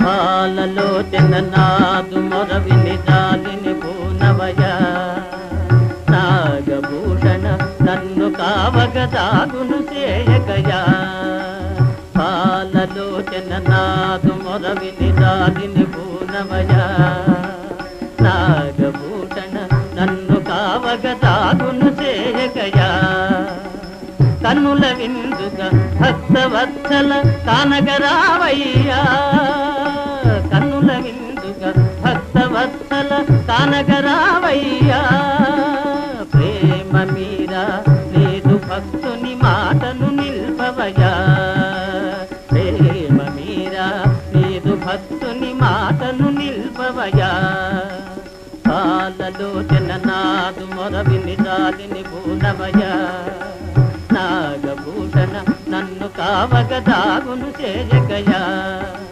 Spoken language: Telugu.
పాలలోచన నాదు మొరవిని జాలిని పూనవయ నాగభూషణ నన్ను కావగ దాగును చేయకయా పాలలోచన నాదు మొరవిని జాలిని పూనవయ నాగభూషణ నన్ను కావగ దాగును చేయకయా కన్నుల విందుగా భక్తవత్సల కానగరావయ్యా కన్నుల విందుగా భక్తవత్సల కానగరావయ్యా ప్రేమ మీరా లేదు భక్తుని మాటను నిల్పవయా ప్రేమ మీరా లేదు భక్తుని మాటను నిల్పవయా పాలలోచన నాదు మొరవిని జాలిని పూనవయా నాగభూషణ నన్ను కావగ దాగును చేయకయా